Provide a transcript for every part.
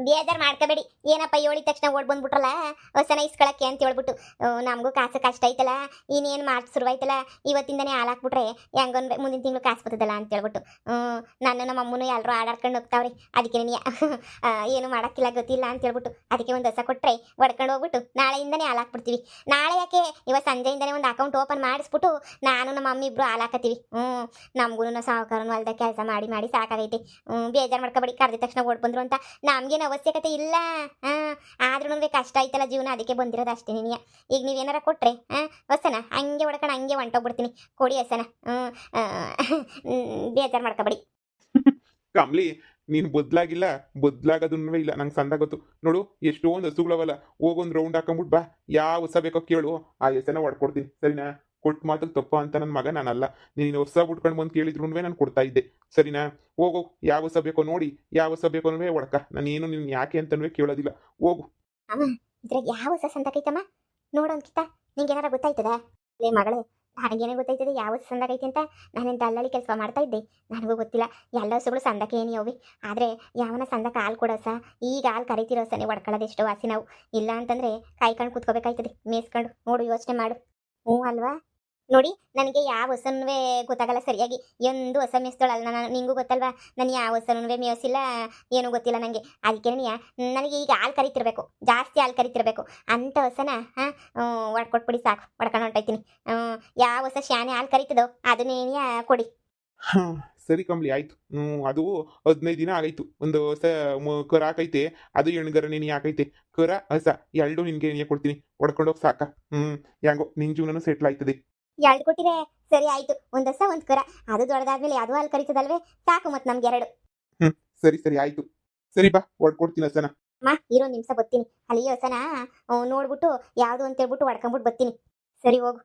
ಬೇಜಾರ್ ಮಾಡ್ಕೋಬೇಡಿ. ಏನಪ್ಪ ಹೇಳಿದ ತಕ್ಷಣ ಓಡ್ ಬಂದ್ಬಿಟ್ರಲ್ಲ ಹೊಸನ ಇಸ್ಕೊಳಕ್ಕೆ ಅಂತ ಹೇಳ್ಬಿಟ್ಟು. ನಮಗೂ ಕಾಸು ಕಷ್ಟ ಐತಲ್ಲ, ಇನ್ನೇನು ಮಾರ್ಚ್ ಶುರುವಾಯ್ತಲ್ಲ, ಇವತ್ತಿಂದನೇ ಹಾಲು ಹಾಕ್ಬಿಟ್ರೆ ಹೆಂಗೊಂದು ಮುಂದಿನ ತಿಂಗಳು ಕಾಸು ಬರ್ತದಲ್ಲ ಅಂತ ಹೇಳ್ಬಿಟ್ಟು. ನಾನು ನಮ್ಮ ಅಮ್ಮನೂ ಎಲ್ಲರೂ ಆಡಾಡ್ಕೊಂಡು ಹೋಗ್ತಾವ್ರಿ. ಅದಕ್ಕೆ ನೀನು ಏನು ಮಾಡೋಕ್ಕಿಲ್ಲ ಗೊತ್ತಿಲ್ಲ ಅಂತ ಹೇಳ್ಬಿಟ್ಟು ಅದಕ್ಕೆ ಒಂದು ಹೊಸ ಕೊಟ್ಟರೆ ಹೊಡ್ಕೊಂಡು ಹೋಗ್ಬಿಟ್ಟು ನಾಳೆಯಿಂದನೇ ಹಾಲು ಹಾಕ್ಬಿಡ್ತೀವಿ. ನಾಳೆ ಯಾಕೆ, ಇವತ್ತು ಸಂಜೆಯಿಂದನೇ ಒಂದು ಅಕೌಂಟ್ ಓಪನ್ ಮಾಡಿಸ್ಬಿಟ್ಟು ನಾನು ನಮ್ಮ ಮಮ್ಮಿ ಇಬ್ಬರು ಹಾಲು ಹಾಕತ್ತೀವಿ. ನಮಗೂ ಸಾಹುಕಾರನು ಅಲ್ದ ಕೆಲಸ ಮಾಡಿ ಮಾಡಿ ಸಾಕಾಗೈತೆ. ಬೇಜಾರು ಮಾಡ್ಕೊಬೇಡಿ, ಕರೆದ ತಕ್ಷಣ ಓಡ್ ಬಂದ್ರು ಅಂತ ನಮ್ಗೇನು ಅವಶ್ಯಕತೆ ಇಲ್ಲ. ಆದ್ರೂ ಕಷ್ಟ ಆಯ್ತಲ್ಲ ಜೀವನ, ಅದಕ್ಕೆ ಬಂದಿರೋದು ಅಷ್ಟೇ. ನೀನು ಈಗ ನೀವೇನಾರ ಕೊಟ್ರೆ ಹೊಸನ ಹಂಗೆ ಹೊಡ್ಕೊಂಡು ಹಂಗೆ ಹೊಂಟೋಗ್ಬಿಡ್ತೀನಿ. ಕೊಡಿ ಹೊಸನ. ಬೇಜಾರು ಮಾಡ್ಕೊಬೇಡಿ. ಕಮ್ಲಿ, ನೀನು ಬದ್ಲಾಗೋದನ್ನೂ ಇಲ್ಲ. ನಂಗೆ ಸಂದ ಗೊತ್ತು ನೋಡು, ಎಷ್ಟೊಂದು ಹಸುಗಳವಲ್ಲ. ಹೋಗೊಂದು ರೌಂಡ್ ಹಾಕೊಂಬಿಟ್ಟು ಬಾ, ಯಾವ ಹೊಸ ಬೇಕೋ ಕೇಳು, ಆ ಹೆಸನ ಹೊಡ್ಕೊಡ್ತೀನಿ. ಸರಿನಾ? ಕೊಟ್ಟು ಮಾತಕ್ಕೆ ತಪ್ಪ ಅಂತ ನನ್ನ ಮಗ ನಾನಲ್ಲ. ನೀನು ಹೊಸ ಬಿಟ್ಕೊಂಡು ಬಂದು ಕೇಳಿದ್ರು ನಾನು ಕೊಡ್ತಾ ಇದ್ದೆ. ಸರಿನಾ? ಹೋಗು, ಯಾವ ಹೊಸ ಬೇಕೋ ನೋಡಿ, ಯಾವ ಹೊಸ ಬೇಕೋ ಅನ್ನೋವೇ ಹೊಡ್ಕ. ನಾನೇನು ನೀನು ಯಾಕೆ ಅಂತನೂ ಕೇಳೋದಿಲ್ಲ. ಹೋಗು. ಇದ್ರಾಗ ಯಾವ ಹೊಸ ಸಂದಕೈತಮ್ಮ ನೋಡೋಂಕಿತ ನಿಂಗೆ ಏನಾರ ಗೊತ್ತಾಯ್ತದ? ಲೇ ಮಗಳೇ, ನನಗೇನೇ ಗೊತ್ತಾಯ್ತದೆ ಯಾವ ಹೊಸ ಸಂದಕೈತೆ ಅಂತ. ನಾನೇನು ದಲ್ಲಾಳಿ ಕೆಲಸ ಮಾಡ್ತಾ ಇದ್ದೆ, ನನಗೂ ಗೊತ್ತಿಲ್ಲ. ಎಲ್ಲ ಹೊಸಗಳು ಸಂದಕ್ಕೆ ಏನು ಅವಿ. ಆದರೆ ಯಾವನ ಸಂದಕ್ಕೆ ಹಾಲು ಕೊಡೋಸ, ಈಗ ಹಾಲು ಕರಿತಿರೋ ಸನೇ ಹೊಡ್ಕೊಳ್ಳೋದು ಎಷ್ಟೋ ವಾಸಿ ನಾವು. ಇಲ್ಲ ಅಂತಂದರೆ ಕಾಯ್ಕೊಂಡು ಕೂತ್ಕೋಬೇಕಾಯ್ತದೆ ಮೇಯಿಸ್ಕೊಂಡು. ನೋಡು, ಯೋಚನೆ ಮಾಡು. ಅಲ್ವಾ? ನೋಡಿ, ನನಗೆ ಯಾವ ಹೊಸನೂ ಗೊತ್ತಾಗಲ್ಲ ಸರಿಯಾಗಿ. ಒಂದು ಹೊಸ ಮೇಯಿಸ್ತಾಳಲ್ಲ ನಾನು, ನಿಂಗೂ ಗೊತ್ತಲ್ವಾ, ನಾನು ಯಾವ ಹೊಸನೂ ಮೇಯಿಸಿಲ್ಲ, ಏನೂ ಗೊತ್ತಿಲ್ಲ ನನಗೆ. ಅದಕ್ಕೆ ನನಗೆ ಈಗ ಹಾಲು ಕರಿತಿರ್ಬೇಕು, ಜಾಸ್ತಿ ಹಾಲು ಕರಿತಿರ್ಬೇಕು ಅಂತ ಹೊಸನ ಹೊಡ್ಕೊಟ್ಬಿಡಿ ಸಾಕು, ಹೊಡ್ಕೊಂಡು ಹೊಂಟೈತೀನಿ. ಯಾವ ಹೊಸ ಶಾನೆ ಹಾಲು ಕರಿತದೋ ಅದನ್ನೇ ಕೊಡಿ. ಸರಿ ಕಮ್ಲಿ, ಆಯ್ತು. ಅದು 15 ದಿನ ಆಗೈತು. ಒಂದು ಹೊಸ ಕರ ಹಾಕೈತೆ, ಅದು ಹೆಣ್ಗರ ನೀನು ಯಾಕೈತೆ. ಕರ ಹೊಸ ಎರಡು ನಿನ್ಗೆ ಕೊಡ್ತೀನಿ, ಹೊಡ್ಕೊಂಡೋಗಿ ಸಾಕ. ಹೆಂಗೋ ನಿನ್ ಜೀವನನೂ ಸೆಟ್ಲ್ ಆಯ್ತದೆ. ಎರಡು ಕೊಟ್ಟಿರೆ ಸರಿ ಆಯ್ತು. ಒಂದು ಹೊಸ ಒಂದು ಕರ, ಅದು ದೊಡ್ಡದಾದ್ಮೇಲೆ ಅದು ಹಾಲು ಕರಿತದಲ್ವೇ, ಸಾಕು ಮತ್ತೆ ನಮ್ಗೆ ಎರಡು. ಸರಿ ಸರಿ ಆಯ್ತು. ಸರಿ ಬಾ, ಹೊಡ್ಕೊಡ್ತೀನಿ ಹೊಸನ. ಇರೋ ನಿಮಿಷ ಬರ್ತೀನಿ. ಅಲ್ಲಿ ಹೊಸನ ನೋಡ್ಬಿಟ್ಟು ಯಾವುದು ಅಂತ ಹೇಳ್ಬಿಟ್ಟು ಹೊಡ್ಕೊಂಬಿಟ್ಟು ಬರ್ತೀನಿ. ಸರಿ ಹೋಗು.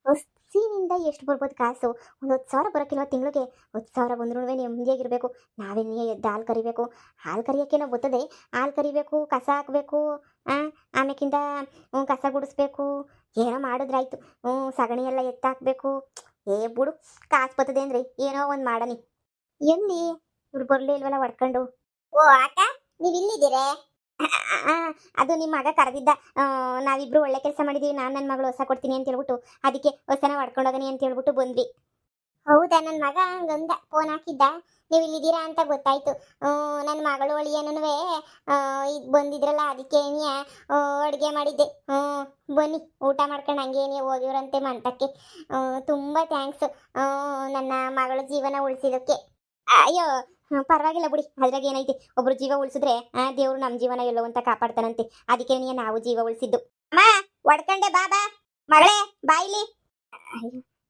ಹೊಸಿನಿಂದ ಎಷ್ಟು ಬರ್ಬೋದು ಕಾಸು? ಒಂದು 10,000 ಬರೋಕ್ಕಿಲ್ವ ತಿಂಗಳಿಗೆ? 10,000 ಬಂದ್ರೂ ನೆಮ್ಮದಿಯಾಗಿರಬೇಕು. ನಾವೇನೇ ಎದ್ದು ಹಾಲು ಕರಿಬೇಕು. ಹಾಲು ಕರಿಯೋಕ್ಕೇನೋ ಬರ್ತದೆ, ಹಾಲು ಕರಿಬೇಕು, ಕಸ ಹಾಕಬೇಕು, ಆಮೇಕಿಂದ ಕಸ ಗುಡಿಸ್ಬೇಕು, ಏನೋ ಮಾಡಿದ್ರಾಯ್ತು. ಸಗಣಿ ಎಲ್ಲ ಎತ್ತಾಕಬೇಕು. ಬಿಡು, ಕಾಸು ಬರ್ತದೆ ಅಂದರೆ ಏನೋ ಒಂದು ಮಾಡನಿ. ಎಲ್ಲಿ ಇವ್ರು ಬರಲೇ ಇಲ್ವಲ್ಲ ಹೊಡ್ಕೊಂಡು. ಓ ಆಕ, ನೀವು ಇಲ್ಲಿದ್ದೀರೇ? ಅದು ನಿಮ್ಮ ಮಗ ಕರೆದಿದ್ದ. ನಾವಿಬ್ರು ಒಳ್ಳೆ ಕೆಲಸ ಮಾಡಿದೀವಿ, ನಾನು ನನ್ನ ಮಗಳು ಹೊಸ ಕೊಡ್ತೀನಿ ಅಂತ ಹೇಳ್ಬಿಟ್ಟು ಅದಕ್ಕೆ ಹೊಸನ ಹೊಡ್ಕೊಂಡೋಗನಿ ಅಂತ ಹೇಳ್ಬಿಟ್ಟು ಬಂದ್ವಿ. ಹೌದಾ? ನನ್ನ ಮಗ ಹಂಗಂದ, ಫೋನ್ ಹಾಕಿದ್ದ, ನೀವು ಇಲ್ಲಿದ್ದೀರಾ ಅಂತ ಗೊತ್ತಾಯ್ತು. ನನ್ನ ಮಗಳು ಒಳಿಯನೂ ಇದು ಬಂದಿದ್ರಲ್ಲ, ಅದಕ್ಕೆ ಅಡುಗೆ ಮಾಡಿದ್ದೆ. ಬನ್ನಿ ಊಟ ಮಾಡ್ಕೊಂಡು ಹಂಗೇನೇ ಹೋಗಿವ್ರಂತೆ ಮಂಟಕ್ಕೆ. ತುಂಬ ಥ್ಯಾಂಕ್ಸು ನನ್ನ ಮಗಳ ಜೀವನ ಉಳಿಸಿದಕ್ಕೆ. ಅಯ್ಯೋ ಪರವಾಗಿಲ್ಲ ಬಿಡಿ, ಅದ್ರಾಗ ಏನೈತಿ, ಒಬ್ರು ಜೀವ ಉಳಿಸಿದ್ರೆ ದೇವ್ರು ನಮ್ಮ ಜೀವನ ಎಲ್ಲೋ ಅಂತ ಕಾಪಾಡ್ತಾನಂತೆ. ಅದಕ್ಕೆ ನಾವು ಜೀವ ಉಳಿಸಿದ್ದು. ಅಮ್ಮ ಹೊಡ್ಕಂಡೆ, ಬಾ ಬಾ ಮಗಳೇ, ಬಾ ಇಲ್ಲಿ.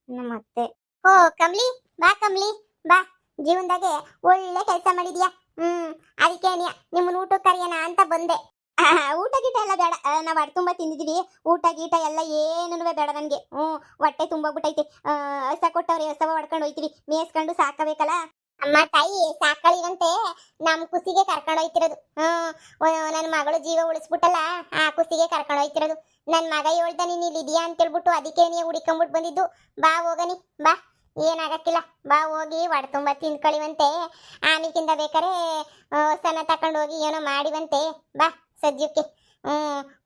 ನಮ್ಮತ್ತೆ. ಓ ಕಮ್ಲಿ, ಬಾ ಕಮ್ಲಿ, ಬಾ. ಜೀವನದಾಗೆ ಒಳ್ಳೆ ಕೆಲಸ ಮಾಡಿದ್ಯಾ. ಅದಕ್ಕೆ ನಿಮ್ಮನ್ನ ಊಟಕ್ಕೆ ಕರಿಯೋಣ ಅಂತ ಬಂದೆ. ಊಟ ಗೀಟ ಎಲ್ಲ ಬೇಡ, ನಾವು ಹೊಟ್ಟೆ ತುಂಬ ತಿಂದಿದ್ದೀವಿ. ಊಟ ಗೀಟ ಎಲ್ಲ ಏನೂ ಬೇಡ ನನಗೆ. ಹೊಟ್ಟೆ ತುಂಬೋಗ್ಬಿಟ್ಟೈತೆ. ಹೊಸ ಕೊಟ್ಟವ್ರೆ, ಹೊಸವ ಹೊಡ್ಕೊಂಡು ಹೋಯ್ತೀವಿ, ಮೇಯಿಸ್ಕೊಂಡು ಸಾಕಬೇಕಲ್ಲ. ಅಮ್ಮ ತಾಯಿ ಸಾಕಳಿಗಂತೆ ನಮ್ಮ ಖುಷಿಗೆ ಕರ್ಕೊಂಡು ಹೋಯ್ತಿರೋದು. ನನ್ನ ಮಗಳು ಜೀವ ಉಳಿಸ್ಬಿಟ್ಟಲ್ಲ, ಆ ಖುಷಿಗೆ ಕರ್ಕೊಂಡು ಹೋಯ್ತಿರೋದು. ನನ್ನ ಮಗ ಹೇಳ್ದ ನೀನು ಇಲ್ಲಿದೆಯಾ ಅಂತೇಳ್ಬಿಟ್ಟು ಅದಕ್ಕೆ ನೀ ಹುಡಿಕೊಂಬಿಟ್ಟು ಬಂದಿದ್ದು. ಬಾ ಹೋಗನಿ, ಬಾ, ಏನಾಗಕ್ಕಿಲ್ಲ, ಬಾ ಹೋಗಿ ಹೊಡೆ ತುಂಬ ತಿನ್ಕೊಳ್ಳಿವಂತೆ. ಆಮೇಕಿಂದ ಬೇಕಾರೆ ಹೊಸನ ತಕೊಂಡು ಹೋಗಿ ಏನೋ ಮಾಡಿವಂತೆ. ಬಾ ಸದ್ಯಕ್ಕೆ.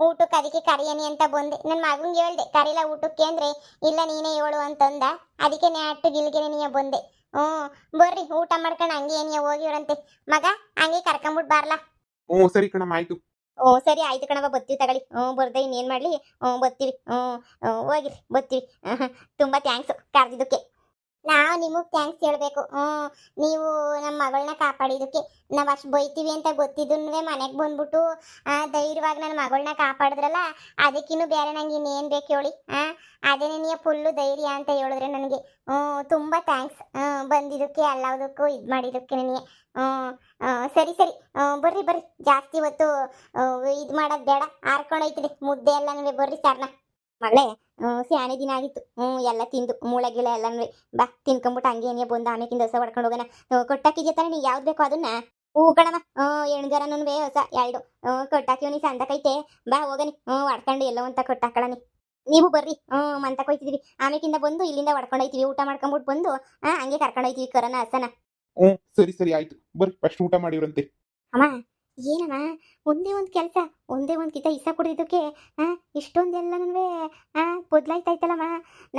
ಊಟಕ್ಕೆ ಅದಕ್ಕೆ ಕರಿಯನಿ ಅಂತ ಬಂದೆ. ನನ್ನ ಮಗಂಗೆ ಹೇಳ್ದೆ ಕರಿಲ್ಲ ಊಟಕ್ಕೆ ಅಂದರೆ, ಇಲ್ಲ ನೀನೇ ಹೇಳು ಅಂತಂದ. ಅದಕ್ಕೆ ನೆಟ್ಟು ಗಿಲ್ಗೆನೆ ನೀ ಬಂದೆ. ಬರ್ರಿ ಊಟ ಮಾಡ್ಕೊಂಡು ಹಂಗೆ ಏನಿಯ ಹೋಗಿವ್ರಂತೆ. ಮಗ ಹಂಗೆ ಕರ್ಕೊಂಬಿಟ್ಟು ಬಾರ್ಲಾ. ಸರಿ ಕಣಮ್ಮ, ಆಯ್ತು. ಸರಿ ಆಯ್ತು ಕಣವ, ಬರ್ತೀವಿ ತಗೊಳ್ಳಿ. ಬರ್ದೆ ಇನ್ನೇನು ಮಾಡಲಿ, ಬರ್ತೀವಿ. ಹೋಗಿರಿ, ಬರ್ತೀವಿ. ತುಂಬ ಥ್ಯಾಂಕ್ಸು ಕರೆದಿದ್ದಕ್ಕೆ. ನಾವು ನಿಮಗೆ ಥ್ಯಾಂಕ್ಸ್ ಹೇಳಬೇಕು. ನೀವು ನಮ್ಮ ಮಗಳನ್ನ ಕಾಪಾಡಿದ್ದಕ್ಕೆ. ನಾವು ಅಷ್ಟು ಬೈತೀವಿ ಅಂತ ಗೊತ್ತಿದ್ದನ್ನೇ ಮನೆಗೆ ಬಂದ್ಬಿಟ್ಟು ಧೈರ್ಯವಾಗಿ ನನ್ನ ಮಗಳನ್ನ ಕಾಪಾಡಿದ್ರಲ್ಲ, ಅದಕ್ಕಿನ್ನೂ ಬೇರೆ ನಂಗೆ ಇನ್ನೇನು ಬೇಕು ಹೇಳಿ. ಅದೇನೇ ನೀವು ಫುಲ್ಲು ಧೈರ್ಯ ಅಂತ ಹೇಳಿದ್ರೆ ನನಗೆ. ತುಂಬ ಥ್ಯಾಂಕ್ಸ್ ಬಂದಿದ್ದಕ್ಕೆ, ಎಲ್ಲದಕ್ಕೂ ಇದು ಮಾಡಿದ್ದಕ್ಕೆ ನನಗೆ. ಸರಿ ಸರಿ, ಬರ್ರಿ ಬರ್ರಿ, ಜಾಸ್ತಿ ಹೊತ್ತು ಇದು ಮಾಡೋದು ಬೇಡ, ಹಾರ್ಕೊಂಡೋಯ್ತದೆ ಮುದ್ದೆ ಎಲ್ಲನೂ. ಬರ್ರಿ ಸರ್ನ. ಮಗಳೇ, ಸ್ಯಾನೆ ದಿನ ಆಗಿತ್ತು. ಎಲ್ಲ ತಿಂದು ಮೂಳೆ ಗಿಳೆ ಎಲ್ಲನೂ ಬಾ ತಿನ್ಕೊಂಬಿಟ್ಟು ಹಂಗೆ ಏನೇ ಬಂದು ಆಮೇಕಿಂದ ಹೊಸ ಹೊಡ್ಕೊಂಡು ಹೋಗೋಣ. ಕೊಟ್ಟಾಕಿದ್ಯಾ ತಾನೆ, ನೀವು ಯಾವ್ದು ಬೇಕೋ ಅದನ್ನ. ಕಣವ, ಹೆಣ್ಗರನೂ ಹೊಸ ಎರಡು ಕೊಟ್ಟಾಕಿವ್. ನೀ ಸಂದಕೈತೆ, ಬಾ ಹೋಗನಿ. ಹೊಡ್ಕೊಂಡು ಎಲ್ಲೋ ಅಂತ ಕೊಟ್ಟಾಕಳನಿ. ನೀವು ಬರ್ರಿ, ಮಂತಕ್ಕೆ ಹೋಯ್ತಿದೀವಿ. ಆಮೇಕಿಂದ ಬಂದು ಇಲ್ಲಿಂದ ಹೊಡ್ಕೊಂಡೋಯ್ತೀವಿ. ಊಟ ಮಾಡ್ಕೊಂಬಿಟ್ಟು ಬಂದು ಹಂಗೆ ಕರ್ಕೊಂಡೋಯ್ತೀವಿ ಕರನ ಹಸನ. ಸರಿ ಸರಿ ಆಯ್ತು, ಬರ್ರಿ ಫಸ್ಟ್ ಊಟ ಮಾಡಿವ್ರಂತೆ. ಅಮ್ಮ ಏನಮ್ಮ ಒಂದೇ ಒಂದು ಕೆಲಸ ಒಂದೇ ಒಂದು ಕಿತ ಇಸ ಕುಡಿದಿದ್ದಕ್ಕೆ ಇಷ್ಟೊಂದೆಲ್ಲನೂ ಬದಲಾಯ್ತಾಯ್ತಲ್ಲಮ್ಮ.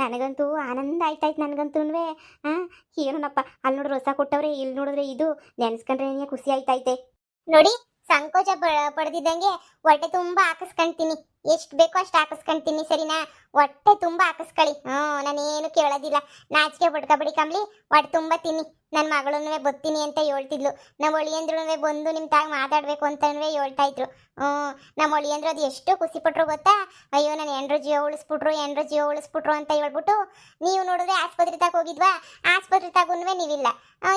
ನನಗಂತೂ ಆನಂದ ಆಯ್ತಾಯ್ತು ನನಗಂತೂ. ಏನೋನಪ್ಪ ಅಲ್ಲಿ ನೋಡ್ರಿ ಹೊಸ ಕೊಟ್ಟವ್ರೆ, ಇಲ್ಲಿ ನೋಡಿದ್ರೆ ಇದು ನೆನ್ಸ್ಕೊಂಡ್ರೆ ಏನೇ ಖುಷಿ ಆಯ್ತೈತೆ ನೋಡಿ. ಸಂಕೋಚ ಪಡೆದಿದ್ದಂಗೆ ಹೊಟ್ಟೆ ತುಂಬಾ ಹಾಕಿಸ್ಕೊಂತೀನಿ, ಎಷ್ಟು ಬೇಕೋ ಅಷ್ಟು ಹಾಕಿಸ್ಕೊಂತೀನಿ ಸರಿನಾ. ಹೊಟ್ಟೆ ತುಂಬಾ ಹಾಕಿಸ್ಕೊಳ್ಳಿ, ನಾನೇನು ಕೇಳೋದಿಲ್ಲ. ನಾಚಿಕೆ ಬಿಡ್ಕೊಬಿಡಿ ಕಮ್ಲಿ, ಹೊಟ್ಟೆ ತುಂಬಾ ತಿನ್ನಿ. ನನ್ನ ಮಗಳನ್ನೇ ಬತ್ತೀನಿ ಅಂತ ಹೇಳ್ತಿದ್ಲು. ನಮ್ಮ ಒಳಿಯಂದ್ರೂ ಬಂದು ನಿಮ್ಮ ತಾಗ ಮಾತಾಡ್ಬೇಕು ಅಂತನೂ ಹೇಳ್ತಾ ಇದ್ರು. ನಮ್ಮ ಒಳಿಯಂದ್ರು ಅದು ಎಷ್ಟು ಖುಷಿ ಪಟ್ರು ಗೊತ್ತಾ. ಅಯ್ಯೋ ನಾನು ಎಂಡ್ರ ಜೀವ ಉಳಿಸ್ಬಿಟ್ರು ಅಂತ ಹೇಳ್ಬಿಟ್ಟು. ನೀವು ನೋಡಿದ್ರೆ ಆಸ್ಪತ್ರೆ ತಾಗ ಹೋಗಿದ್ವಾ, ಆಸ್ಪತ್ರೆ ತಾಗೂ ನೀವಿಲ್ಲ.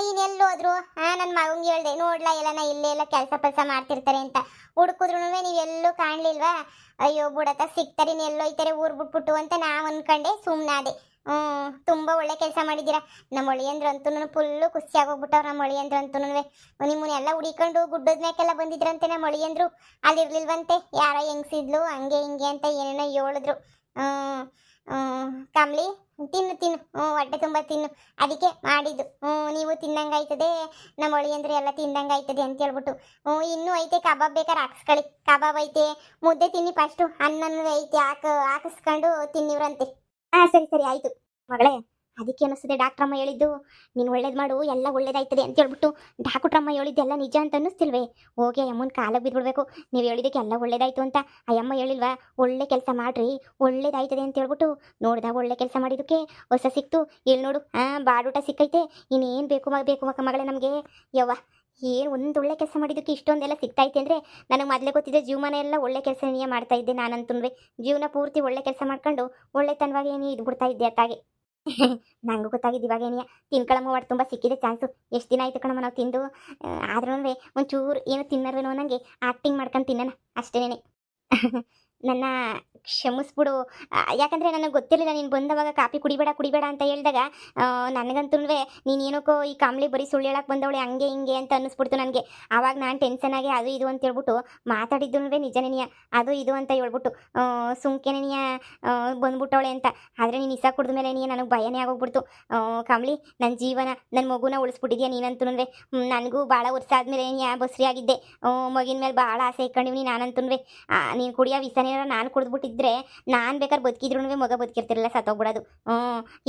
ಇನ್ನೆಲ್ಲಿ ಹೋದ್ರು? ನನ್ನ ಮಗಂಗೆ ಹೇಳ್ದೆ ನೋಡ್ಲಾ ಎಲ್ಲನ ಇಲ್ಲೇ ಎಲ್ಲ ಕೆಲಸ ಮಾಡ್ತಿರ್ತಾರೆ ಅಂತ. ಹುಡುಕಿದ್ರು ನೀವೆಲ್ಲೂ ಕಾಣ್ಲಿಲ್ವಾ? ಅಯ್ಯೋ ಬುಡತ ಸಿಗ್ತಾರೆ ಎಲ್ಲೋಯ್ತಾರೆ ಊರ್ ಬಿಟ್ಬಿಟ್ಟು ಅಂತ ನಾವು ಅನ್ಕೊಂಡೆ ಸುಮ್ಮನಾದೆ. ತುಂಬಾ ಒಳ್ಳೆ ಕೆಲಸ ಮಾಡಿದ್ದೀರಾ. ನಮ್ಮ ಒಳಿಯಂದ್ರ ಅಂತೂ ಫುಲ್ಲು ಖುಷಿ ಆಗೋಗ್ಬಿಟ್ಟವ್ರು. ನಮ್ಮ ಒಳಿಯಂದ್ರ ಅಂತೂ ನಿಮ್ಮನ್ನೆಲ್ಲ ಹುಡಿಕೊಂಡು ಗುಡ್ಡದ ಮ್ಯಾಕೆಲ್ಲ ಬಂದಿದ್ರಂತೆ ನಮ್ಮ ಒಳಿಯಂದ್ರು. ಅಲ್ಲಿರ್ಲಿಲ್ವಂತೆ, ಯಾರೋ ಹೆಂಗ್ಸಿದ್ಲು ಹಂಗೆ ಹಿಂಗೆ ಅಂತ ಏನೇನೋ ಹೇಳಿದ್ರು. ಕಮ್ಲಿ ತಿನ್ನು ಹೊಟ್ಟೆ ತುಂಬ ತಿನ್ನು, ಅದಕ್ಕೆ ಮಾಡಿದ್ದು. ನೀವು ತಿನ್ನಂಗಾಯ್ತದೆ, ನಮ್ಮ ಒಳಿಯಂದ್ರೆ ಎಲ್ಲ ತಿಂದಂಗಾಯ್ತದೆ ಅಂತ ಹೇಳ್ಬಿಟ್ಟು. ಇನ್ನೂ ಐತೆ ಕಬಾಬ್ ಬೇಕಾದ್ರೆ ಹಾಕಿಸ್ಕೊಳ್ಳಿ, ಕಬಾಬ್ ಐತೆ. ಮುದ್ದೆ ತಿನ್ನಿ ಫಸ್ಟು, ಅನ್ನನೂ ಐತೆ ಹಾಕಿಸ್ಕೊಂಡು ತಿನ್ನಿವ್ರಂತೆ. ಸರಿ ಸರಿ ಆಯ್ತು ಮಗಳೇ. ಅದಕ್ಕೆ ಅನ್ನಿಸ್ತದೆ ಡಾಕ್ಟ್ರಮ್ಮ ಹೇಳಿದ್ದು ನೀನು ಒಳ್ಳೇದು ಮಾಡು ಎಲ್ಲ ಒಳ್ಳೇದಾಯ್ತದೆ ಅಂತ ಹೇಳ್ಬಿಟ್ಟು. ಡಾಕ್ಟ್ರಮ್ಮ ಹೇಳಿದ್ದೆಲ್ಲ ನಿಜ ಅಂತ ಅನ್ನಿಸ್ತಿಲ್ವೇ? ಹೋಗಿ ಅಮ್ಮನ ಕಾಲ ಬಿದ್ಬಿಡ್ಬೇಕು. ನೀವು ಹೇಳಿದ್ದಕ್ಕೆ ಎಲ್ಲ ಒಳ್ಳೇದಾಯ್ತು ಅಂತ. ಅಯ್ಯಮ್ಮ ಹೇಳಿಲ್ವಾ ಒಳ್ಳೆ ಕೆಲಸ ಮಾಡ್ರಿ ಒಳ್ಳೇದಾಯ್ತದೆ ಅಂತ ಹೇಳ್ಬಿಟ್ಟು. ನೋಡ್ದಾಗ ಒಳ್ಳೆ ಕೆಲಸ ಮಾಡಿದ್ದಕ್ಕೆ ಹೊಸ ಸಿಕ್ತು. ಇಲ್ಲಿ ನೋಡು ಬಾಡೂಟ ಸಿಕ್ಕೈತೆ. ಇನ್ನೇನು ಬೇಕು ಮಗಳೇ ನಮಗೆ. ಯವ್ವ ಏನು ಒಂದು ಒಳ್ಳೆ ಕೆಲಸ ಮಾಡಿದ್ದಕ್ಕೆ ಇಷ್ಟೊಂದೆಲ್ಲ ಸಿಗ್ತೈತೆ ಅಂದರೆ ನನಗೆ ಮೊದಲೇ ಗೊತ್ತಿದ್ದೆ. ಜೀವನ ಎಲ್ಲ ಒಳ್ಳೆ ಕೆಲಸನೇ ಮಾಡ್ತಾ ಇದ್ದೆ ನಾನಂತೂ. ಜೀವನ ಪೂರ್ತಿ ಒಳ್ಳೆ ಕೆಲಸ ಮಾಡ್ಕೊಂಡು ಒಳ್ಳೆತನವಾಗಿ ಏನು ಇದು ಬಿಡ್ತಾ ಇದ್ದೆ ಅತ್ತಾಗೆ. ನಂಗೂ ಗೊತ್ತಾಗಿದ್ದು ಇವಾಗೇನಿಯ. ತಿನ್ಕೊಳಮ್ಮ ಒಟ್ಟು ತುಂಬ ಸಿಕ್ಕಿದೆ ಚಾನ್ಸು. ಎಷ್ಟು ದಿನ ಆಯ್ತು ಕಣಮ್ಮ ನಾವು ತಿಂದು. ಆದ್ರೂ ಒಂಚೂರು ಏನು ತಿನ್ನೋದೇನೋ ನನಗೆ ಆ್ಯಕ್ಟಿಂಗ್ ಮಾಡ್ಕೊಂಡು ತಿನ್ನೋಣ ಅಷ್ಟೇನೆ. ನನ್ನ ಕ್ಷಮಿಸ್ಬಿಡು. ಯಾಕಂದರೆ ನನಗೆ ಗೊತ್ತಿರಲಿಲ್ಲ ನೀನು ಬಂದವಾಗ ಕಾಫಿ ಕುಡಿಬೇಡ ಅಂತ ಹೇಳಿದಾಗ ನನಗಂತೂ ನೀನು ಏನಕ್ಕೋ ಈ ಕಾಮ್ಲಿ ಬರೀ ಸುಳ್ಳು ಹೇಳಕ್ಕೆ ಬಂದವಳೆ ಹಂಗೆ ಹಿಂಗೆ ಅಂತ ಅನ್ನಿಸ್ಬಿಡ್ತು ನನಗೆ. ಆವಾಗ ನಾನು ಟೆನ್ಷನಾಗಿ ಅದು ಇದು ಅಂತ ಹೇಳ್ಬಿಟ್ಟು ಮಾತಾಡಿದ್ದು ನಿಜನೇನಿಯ ಅದು ಇದು ಅಂತ ಹೇಳ್ಬಿಟ್ಟು ಸುಮ್ಕೆನೆನಿಯ ಬಂದ್ಬಿಟ್ಟವಳೆ ಅಂತ. ಆದರೆ ನೀನು ಇಸ ಕುಡಿದ ಮೇಲೆ ನನಗೆ ಭಯನೇ ಆಗೋಗ್ಬಿಡ್ತು. ಕಾಮ್ಲಿ ನನ್ನ ಜೀವನ ನನ್ನ ಮಗುನ ಉಳಿಸ್ಬಿಟ್ಟಿದ್ಯಾ ನೀನಂತೂ. ನನಗೂ ಭಾಳ ವರ್ಷ ಆದಮೇಲೆ ಬಸ್ರಿ ಆಗಿದ್ದೆ. ಮಗಿನ ಮೇಲೆ ಭಾಳ ಆಸೆ ಇಟ್ಕೊಂಡಿವ್ನಿ ನಾನಂತೂ. ನೀನು ಕುಡಿಯೋ ವಿಸನೇನಾರ ನಾನು ಕುಡಿದ್ಬಿಟ್ಟಿದ್ರೆ ನಾನು ಬೇಕಾದ್ರೆ ಬದುಕಿದ್ರೂ ಮಗ ಬದುಕಿರ್ತಿರಲ್ಲ, ಸತ್ತೋಗ್ಬಿಡೋದು.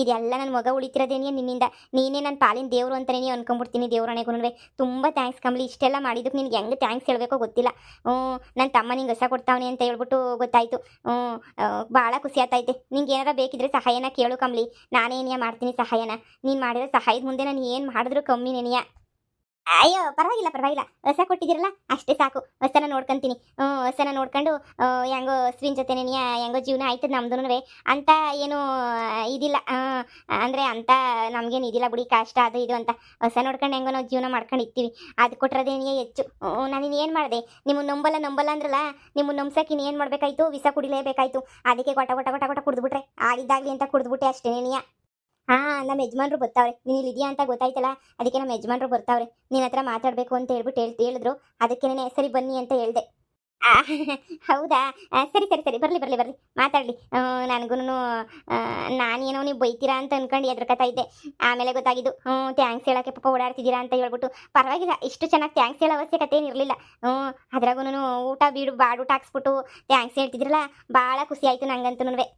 ಇದೆಲ್ಲ ನನ್ನ ಮಗ ಉಳಿತಿರೋದೇನಿಯ ನಿನ್ನಿಂದ. ನೀನೇ ನನ್ನ ಪಾಲಿನ ದೇವರು ಅಂತಲೇ ನೀವು ಅನ್ಕೊಂಡ್ಬಿಡ್ತೀನಿ. ದೇವ್ರಣೆಗೂ ತುಂಬ ಥ್ಯಾಂಕ್ಸ್ ಕಮ್ಲಿ. ಇಷ್ಟೆಲ್ಲ ಮಾಡಿದ್ದಕ್ಕೆ ನಿನ್ಗೆ ಹೆಂಗೆ ಥ್ಯಾಂಕ್ಸ್ ಹೇಳಬೇಕೋ ಗೊತ್ತಿಲ್ಲ. ನನ್ನ ತಮ್ಮ ನಿಂಗೆ ಹೊಸ ಕೊಡ್ತಾವನೆ ಅಂತ ಹೇಳ್ಬಿಟ್ಟು ಗೊತ್ತಾಯಿತು. ಭಾಳ ಖುಷಿ ಆಗ್ತೈತೆ. ನಿಂಗೆ ಏನಾರ ಬೇಕಿದ್ರೆ ಸಹಾಯನ ಕೇಳು ಕಮ್ಲಿ, ನಾನೇನಿಯ ಮಾಡ್ತೀನಿ ಸಹಾಯನ. ನೀನು ಮಾಡಿರೋ ಸಹಾಯದ ಮುಂದೆ ನಾನು ಏನು ಮಾಡಿದ್ರು ಕಮ್ಮಿನೇನಿಯ. ಅಯ್ಯೋ ಪರವಾಗಿಲ್ಲ, ಹೊಸ ಕೊಟ್ಟಿದ್ದೀರಲ್ಲ ಅಷ್ಟೇ ಸಾಕು. ಹೊಸನ ನೋಡ್ಕೊಂತೀನಿ. ಹೊಸನ ನೋಡ್ಕೊಂಡು ಹೆಂಗೋ ಸ್ವಿನ್ ಜೊತೆನೇ ಹೆಂಗೋ ಜೀವನ ಆಯ್ತದ ನಮ್ದು ಅಂತ ಏನು ಇದಿಲ್ಲ. ಅಂದರೆ ಅಂತ ನಮಗೇನು ಇದಿಲ್ಲ ಬಿಡಿ, ಕಷ್ಟ ಅದು ಇದು ಅಂತ. ಹೊಸ ನೋಡ್ಕೊಂಡು ಹೆಂಗೋ ನಾವು ಜೀವನ ಮಾಡ್ಕೊಂಡು ಇರ್ತೀವಿ. ಅದು ಕೊಟ್ಟಿರೋದೇನೇ ಹೆಚ್ಚು. ನಾನು ಏನು ಮಾಡಿದೆ? ನಿಮ್ಮನ್ನು ನಂಬಲ್ಲ ಅಂದ್ರಲ್ಲ, ನಿಮ್ಮನ್ನು ನಂಬ್ಸಕ್ಕೆ ಇನ್ನೇನು ಮಾಡಬೇಕಾಯ್ತು? ವಿಸ ಕುಡಿಲೇಬೇಕಾಯ್ತು. ಅದಕ್ಕೆ ಗೊಟ ಕುಡಿದ್ಬಿಟ್ರೆ ಆಗಿದ್ದಾಗಲಿ ಅಂತ ಕುಡಿದ್ಬಿಟ್ಟೆ ಅಷ್ಟೇನೇನಿಯ. ನಮ್ಮ ಯಜಮಾನ್ರು ಬರ್ತಾವ್ರೆ. ನೀನು ಇಲ್ಲಿ ಇದೆಯಾ ಅಂತ ಗೊತ್ತಾಯ್ತಲ್ಲ, ಅದಕ್ಕೆ ನಮ್ಮ ಯಜಮಾನ್ರು ಬರ್ತಾವ್ರೆ. ನಿನ್ನ ಹತ್ರ ಮಾತಾಡಬೇಕು ಅಂತ ಹೇಳ್ಬಿಟ್ಟು ಹೇಳಿದ್ರು. ಅದಕ್ಕೇನೆ ಸರಿ ಬನ್ನಿ ಅಂತ ಹೇಳಿದೆ. ಹೌದಾ? ಸರಿ ಬರಲಿ ಮಾತಾಡಲಿ. ನನಗೂ ನಾನೇನೋ ನೀವು ಬೈತೀರಾ ಅಂತ ಅನ್ಕೊಂಡು ಎದ್ರಕತ್ತಾ ಇದ್ದೆ. ಆಮೇಲೆ ಗೊತ್ತಾಗಿದ್ದು ಥ್ಯಾಂಕ್ಸ್ ಹೇಳೋಕ್ಕೆ ಪಾಪ ಓಡಾಡ್ತಿದ್ದೀರಾ ಅಂತ ಹೇಳ್ಬಿಟ್ಟು. ಪರವಾಗಿಲ್ಲ, ಇಷ್ಟು ಚೆನ್ನಾಗಿ ಥ್ಯಾಂಕ್ಸ್ ಹೇಳೋ ಅವಶ್ಯಕತೆ ಏನಿರಲಿಲ್ಲ. ಅದ್ರಾಗೂ ಊಟ ಬಾಡೂಟ ಹಾಕ್ಸ್ಬಿಟ್ಟು ಥ್ಯಾಂಕ್ಸ್ ಹೇಳ್ತಿದ್ರಲ್ಲ, ಭಾಳ ಖುಷಿ ಆಯಿತು ನಂಗಂತೂ.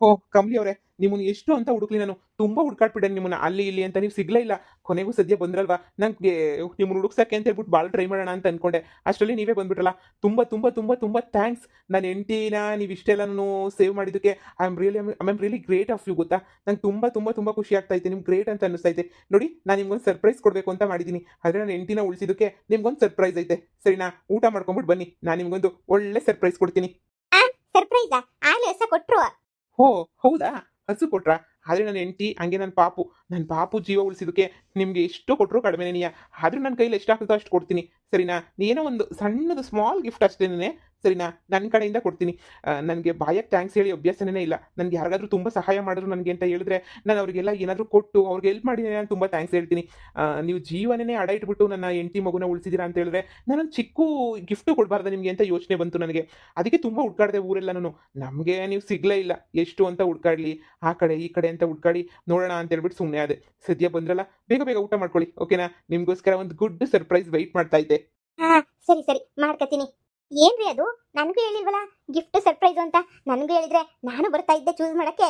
ಓ ಕಮ್ಲಿ ಅವರೇ, ನಿಮ್ಮನ್ನು ಎಷ್ಟು ಅಂತ ಹುಡುಕ್ಲಿ ನಾನು. ತುಂಬಾ ಹುಡ್ಕಾಡ್ಬಿಟ್ಟೆ ನಿಮ್ಮನ್ನ ಅಲ್ಲಿ ಇಲ್ಲಿ ಅಂತ. ನೀವು ಸಿಗ್ಲೇ ಇಲ್ಲ. ಕೊನೆಗೂ ಸದ್ಯ ಬಂದ್ರಲ್ವಾ. ನಂಗೆ ನಿಮ್ಮನ್ನು ಹುಡುಕ್ಸಕ್ಕೆ ಅಂತ ಹೇಳ್ಬಿಟ್ಟು ಭಾಳ ಟ್ರೈ ಮಾಡೋಣ ಅಂತ ಅನ್ಕೊಂಡೆ. ಅಷ್ಟರಲ್ಲಿ ನೀವೇ ಬಂದ್ಬಿಟ್ರಲ್ಲ. ತುಂಬ ಥ್ಯಾಂಕ್ಸ್. ನನ್ನ ಹೆಂಡ್ತಿನ ನೀವು ಇಷ್ಟೆಲ್ಲನೂ ಸೇವ್ ಮಾಡಿದ್ದಕ್ಕೆ I am really great of you ಗೊತ್ತಾ. ನಂಗೆ ತುಂಬ ಖುಷಿ ಆಗ್ತೈತೆ. ನಿಮ್ಗೆ ಗ್ರೇಟ್ ಅಂತ ಅನ್ನಿಸ್ತೈತೆ. ನೋಡಿ, ನಾನು ನಿಮ್ಗೊಂದು ಸರ್ಪ್ರೈಸ್ ಕೊಡಬೇಕು ಅಂತ ಮಾಡಿದ್ದೀನಿ. ಆದರೆ ನನ್ನ ಹೆಂಡ್ತಿನ ಉಳಿಸಿದ್ದಕ್ಕೆ ನಿಮ್ಗೊಂದು ಸರ್ಪ್ರೈಸ್ ಐತೆ. ಸರಿನಾ? ಊಟ ಮಾಡ್ಕೊಂಬಿಟ್ಟು ಬನ್ನಿ, ನಾನು ನಿಮ್ಗೊಂದು ಒಳ್ಳೆ ಸರ್ಪ್ರೈಸ್ ಕೊಡ್ತೀನಿ. ಸರ್ಪ್ರೈಸಾ? ಆಲೆ ಹೊಸ ಕೊಟ್ರು? ಓ ಹೌದಾ? ಹಸು ಕೊಟ್ರಾ? ಆದರೆ ನನ್ನ ಹೆಂಡತಿ ಹಂಗೆ ನನ್ನ ಪಾಪು ಜೀವ ಉಳಿಸಿದಕ್ಕೆ ನಿಮಗೆ ಎಷ್ಟು ಕೊಟ್ಟರು ಕಡಿಮೆನೇನಿಯ. ಆದರೂ ನನ್ನ ಕೈಲಿ ಎಷ್ಟಾಗ್ತದೋ ಅಷ್ಟು ಕೊಡ್ತೀನಿ. ಸರಿನಾ? ಏನೋ ಒಂದು ಸಣ್ಣದು ಸ್ಮಾಲ್ ಗಿಫ್ಟ್ ಅಷ್ಟೇನೆ. ಸರಿನಾ? ನನ್ನ ಕಡೆಯಿಂದ ಕೊಡ್ತೀನಿ. ನನಗೆ ಬಾಯಕ್ಕೆ ಥ್ಯಾಂಕ್ಸ್ ಹೇಳಿ ಅಭ್ಯಾಸನೇ ಇಲ್ಲ. ನನಗೆ ಯಾರಿಗಾದ್ರೂ ತುಂಬ ಸಹಾಯ ಮಾಡಿದ್ರು ನನಗೆ ಅಂತ ಹೇಳಿದ್ರೆ ನಾನು ಅವರಿಗೆಲ್ಲ ಏನಾದರೂ ಕೊಟ್ಟು ಅವ್ರಿಗೆ ಹೆಲ್ಪ್ ಮಾಡಿದ್ದೀನಿ, ನಾನು ತುಂಬ ಥ್ಯಾಂಕ್ಸ್ ಹೇಳ್ತೀನಿ. ನೀವು ಜೀವನನೇ ಅಡ ಇಟ್ಬಿಟ್ಟು ನನ್ನ ಹೆಂಡತಿ ಮಗುನ ಉಳಿಸಿದ್ದೀರಾ ಅಂತ ಹೇಳಿದ್ರೆ ನಾನೊಂದು ಚಿಕ್ಕ ಗಿಫ್ಟು ಕೊಡಬಾರ್ದು ನಿಮಗೆ ಅಂತ ಯೋಚನೆ ಬಂತು ನನಗೆ. ಅದಕ್ಕೆ ತುಂಬ ಹುಡ್ಕಾಡಿದೆ ಊರೆಲ್ಲನೂ. ನಮಗೆ ನೀವು ಸಿಗಲೇ ಇಲ್ಲ. ಎಷ್ಟು ಅಂತ ಹುಡ್ಕಾಡ್ಲಿ, ಆ ಕಡೆ ಈ ಕಡೆ ಅಂತ ಹುಡ್ಕಾಡಿ ನೋಡೋಣ ಅಂತ ಹೇಳ್ಬಿಟ್ಟು ಸುಮ್ಮನೆ ಆದೆ. ಸದ್ಯ ಬಂದ್ರಲ್ಲ, ಬೇಗ ಊಟ ಮಾಡ್ಕೊಳ್ಳಿ. ಓಕೆನಾ? ನಿಮಗೋಸ್ಕರ ಒಂದು ಗುಡ್ ಸರ್ಪ್ರೈಸ್ ವೆಯ್ಟ್ ಮಾಡ್ತಾ ಇದ್ದೆ. ಹಾ ಸರಿ ಸರಿ ಮಾಡ್ಕತೀನಿ. ಏನ್ರಿ ಅದು? ನನಗೂ ಹೇಳಿಲ್ವಲ್ಲ ಗಿಫ್ಟ್ ಸರ್ಪ್ರೈಸ್ ಅಂತ. ನನಗೂ ಹೇಳಿದ್ರೆ ನಾನು ಬರ್ತಾ ಇದ್ದೆ ಚೂಸ್ ಮಾಡಕ್ಕೆ.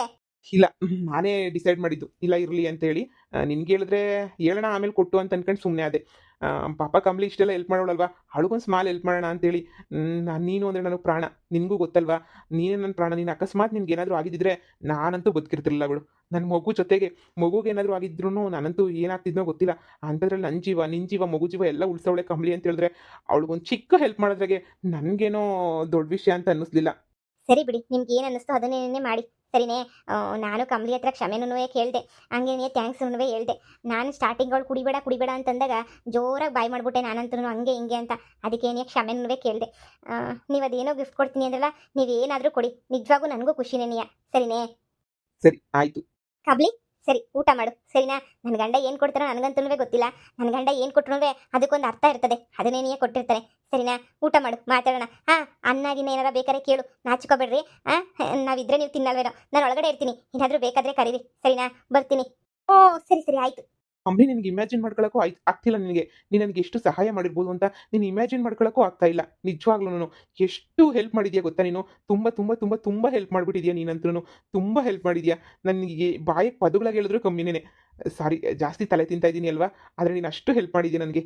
ಇಲ್ಲ ನಾನೇ ಡಿಸೈಡ್ ಮಾಡಿದ್ದು. ಇಲ್ಲ ಇರಲಿ ಅಂತೇಳಿ. ನಿನ್ಗೆ ಹೇಳಿದ್ರೆ ಹೇಳೋಣ ಆಮೇಲೆ ಕೊಟ್ಟು ಅಂತ ಅನ್ಕೊಂಡು ಸುಮ್ಮನೆ ಆದೆ. ಪಾಪ ಕಮಲಿ ಇಷ್ಟೆಲ್ಲ ಹೆಲ್ಪ್ ಮಾಡೋಳಲ್ವಾ, ಅವಳಿಗೊಂದು ಸ್ಮಾಲ್ ಹೆಲ್ಪ್ ಮಾಡೋಣ ಅಂತೇಳಿ. ನೀನು ಅಂದರೆ ನನಗೆ ಪ್ರಾಣ. ನಿನಗೂ ಗೊತ್ತಲ್ವಾ, ನೀನೇ ನನ್ನ ಪ್ರಾಣ. ನೀನು ಅಕಸ್ಮಾತ್ ನಿನ್ಗೇನಾದರೂ ಆಗಿದ್ದಿದ್ರೆ ನಾನಂತೂ ಬದುಕಿರ್ತಿರಲಿಲ್ಲ ಬಿಡು. ನನ್ನ ಮಗು ಜೊತೆಗೆ ಮಗುಗೇನಾದರೂ ಆಗಿದ್ರೂ ನಾನಂತೂ ಏನಾಗ್ತಿದ್ನೋ ಗೊತ್ತಿಲ್ಲ. ಅಂಥದ್ರಲ್ಲಿ ನನ್ನ ಜೀವ, ನಿನ್ನ ಜೀವ, ಮಗು ಜೀವ ಎಲ್ಲ ಉಳಿಸೋಳೆ ಕಮಲಿ ಅಂತ ಹೇಳಿದ್ರೆ ಅವಳಿಗೊಂದು ಚಿಕ್ಕ ಹೆಲ್ಪ್ ಮಾಡೋದ್ರಾಗೆ ನನಗೇನೋ ದೊಡ್ಡ ವಿಷಯ ಅಂತ ಅನ್ನಿಸ್ಲಿಲ್ಲ. ಸರಿ ಬಿಡಿ, ನಿಮ್ಗೆ ಏನು ಅನ್ನಿಸ್ತೋ ಅದನ್ನೇ ಮಾಡಿ. ಸರಿನೇ. ನಾನು ಕಮಲಿ ಹತ್ರ ಕ್ಷಮೆನೂ ಕೇಳಿದೆ, ಹಂಗೇನೆ ಥ್ಯಾಂಕ್ಸ್ನೂ ಹೇಳ್ದೆ. ನಾನು ಸ್ಟಾರ್ಟಿಂಗ್ ಅವಳು ಕುಡಿಬೇಡ ಕುಡಿಬೇಡ ಅಂತಂದಾಗ ಜೋರಾಗಿ ಬಾಯ್ ಮಾಡಿಬಿಟ್ಟೆ ನಾನಂತೂ ಹಂಗೆ ಹಿಂಗೆ ಅಂತ. ಅದಕ್ಕೇನೆ ಕ್ಷಮೆನೂ ಕೇಳಿದೆ. ನೀವು ಅದೇನೋ ಗಿಫ್ಟ್ ಕೊಡ್ತೀನಿ ಅಂದ್ರಲ್ಲ, ನೀವೇನಾದರೂ ಕೊಡಿ, ನಿಜವಾಗೂ ನನಗೂ ಖುಷಿನೇನಿಯ. ಸರಿನೇ. ಸರಿ ಆಯಿತು. ಕಬ್ಲಿ, ಸರಿ ಊಟ ಮಾಡು. ಸರಿನಾ? ನನ್ನ ಗಂಡ ಏನು ಕೊಡ್ತಾರೋ ನನಗಂತೂ ಗೊತ್ತಿಲ್ಲ. ನನ್ನ ಗಂಡ ಏನು ಕೊಟ್ಟರು ಅದಕ್ಕೊಂದು ಅರ್ಥ ಇರ್ತದೆ, ಅದನ್ನೇ ನೀಯೇ ಕೊಟ್ಟಿರ್ತಾನೆ. ಸರಿನಾ? ಊಟ ಮಾಡು, ಮಾತಾಡೋಣ. ಅನ್ನಾಗಿನ್ನ ಏನಾರ ಬೇಕಾದ್ರೆ ಕೇಳು, ನಾಚಿಕೋಬೇಡ್ರಿ. ನಾವಿದ್ರೆ ನೀವು ತಿನ್ನಲ್ವೇನೋ, ನಾನು ಒಳಗಡೆ ಇರ್ತೀನಿ, ಏನಾದರೂ ಬೇಕಾದರೆ ಕರೀರಿ. ಸರಿನಾ? ಬರ್ತೀನಿ. ಓ ಸರಿ ಸರಿ ಆಯಿತು. ಅಂಬಲಿ ನಿನಗೆ ಇಮ್ಯಾಜಿನ್ ಮಾಡ್ಕೊಳ್ಳೋಕ್ಕೂ ಆಗ್ತಿಲ್ಲ ನಿನಗೆ. ನೀನು ನನಗೆ ಎಷ್ಟು ಸಹಾಯ ಮಾಡಿರ್ಬೋದು ಅಂತ ನೀನು ಇಮ್ಯಾಜಿನ್ ಮಾಡ್ಕೊಳ್ಳೋಕ್ಕೂ ಆಗ್ತಾ ಇಲ್ಲ. ನಿಜವಾಗ್ಲೂ ಎಷ್ಟು ಹೆಲ್ಪ್ ಮಾಡಿದ್ಯಾ ಗೊತ್ತಾ ನೀನು. ತುಂಬ ತುಂಬ ತುಂಬ ತುಂಬ ಹೆಲ್ಪ್ ಮಾಡಿಬಿಟ್ಟಿದ್ಯಾ ನೀನಂತೂ. ತುಂಬ ಹೆಲ್ಪ್ ಮಾಡಿದ್ಯಾ. ನನಗೆ ಬಾಯಿಗೆ ಪದಗಳಾಗಿ ಹೇಳಿದ್ರು ಕಮ್ಮಿನೇ. ಸಾರಿ, ಜಾಸ್ತಿ ತಲೆ ತಿಂತಾ ಇದ್ದೀನಿ ಅಲ್ವಾ. ಆದರೆ ನೀನು ಅಷ್ಟು ಹೆಲ್ಪ್ ಮಾಡಿದ್ಯಾ ನನಗೆ.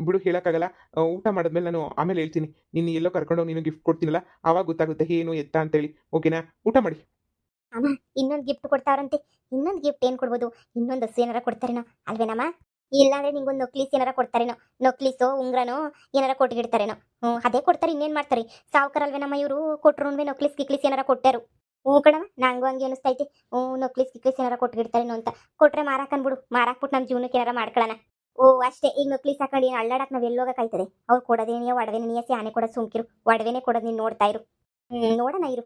ಬಿಡು, ಹೇಳೋಕ್ಕಾಗಲ್ಲ. ಊಟ ಮಾಡಿದ್ಮೇಲೆ ನಾನು ಆಮೇಲೆ ಹೇಳ್ತೀನಿ. ನೀನು ಎಲ್ಲೋ ಕರ್ಕೊಂಡೋಗಿ ನೀನು ಗಿಫ್ಟ್ ಕೊಡ್ತೀನಲ್ಲ, ಆವಾಗ ಗೊತ್ತಾಗುತ್ತೆ ಏನು ಎತ್ತ ಅಂತೇಳಿ. ಓಕೆನಾ? ಊಟ ಮಾಡಿ. ಅಮ್ಮ, ಇನ್ನೊಂದು ಗಿಫ್ಟ್ ಕೊಡ್ತಾವ್ರಂತೆ. ಇನ್ನೊಂದು ಗಿಫ್ಟ್ ಏನು ಕೊಡ್ಬೋದು? ಇನ್ನೊಂದು ಹಸು ಏನಾರ ಕೊಡ್ತಾರೇನೋ ಅಲ್ವೇನಮ್ಮ? ಇಲ್ಲಾಂದ್ರೆ ನಿಂಗೊಂದು ನೊಕ್ಲೀಸ್ ಏನಾರ ಕೊಡ್ತಾರೇನೋ, ನೊಕ್ಲೀಸೋ ಉಂಗ್ರನೋ ಏನಾರ ಕೊಟ್ಟಿರ್ತಾರೇನೋ. ಅದೇ ಕೊಡ್ತಾರೆ, ಇನ್ನೇನು ಮಾಡ್ತಾರೆ? ಸಾವುಕಾರ ಅಲ್ವೇನಮ್ಮ ಇವರು, ಕೊಟ್ರು ನೊಕ್ಲೀಸ್ ಗಿಕ್ಲೀಸ್ ಏನಾರ ಕೊಟ್ಟಾರು. ಕಣವ, ನಂಗೂ ಹಂಗೆ ಅನಿಸ್ತೈತಿ. ನೊಕ್ಲೀಸ್ ಗಿಕ್ಲೀಸ್ ಏನಾರ ಕೊಟ್ಟಿರ್ತಾರೇನೋ ಅಂತ. ಕೊಟ್ರೆ ಮಾರಾಕನ್ಬಿಡು, ಮಾರಾಕ್ಬಿಟ್ಟು ನಮ್ಮ ಜೀವನಕ್ಕೆ ಏನಾರ ಮಾಡ್ಕೊಳ್ಳೋಣ. ಅಷ್ಟೇ. ಈಗ ನೊಕ್ಲೀಸ್ ಹಾಕೊಂಡು ಏನು ಅಳ್ಳಾಡಕ್ಕೆ ನಾವು ಎಲ್ಲೋಗಕ್ಕಾಯ್ತದೆ? ಅವ್ರು ಕೊಡೋದೇನಿಯೋ ಒಡವೆನೇ, ಆನೆ ಕೊಡೋದು ಸುಮ್ಕಿರು. ಒಡವೆನೇ ಕೊಡೋದು, ನೀನು ನೋಡ್ತಾ ಇರು. ನೋಡೋಣ ಇರು.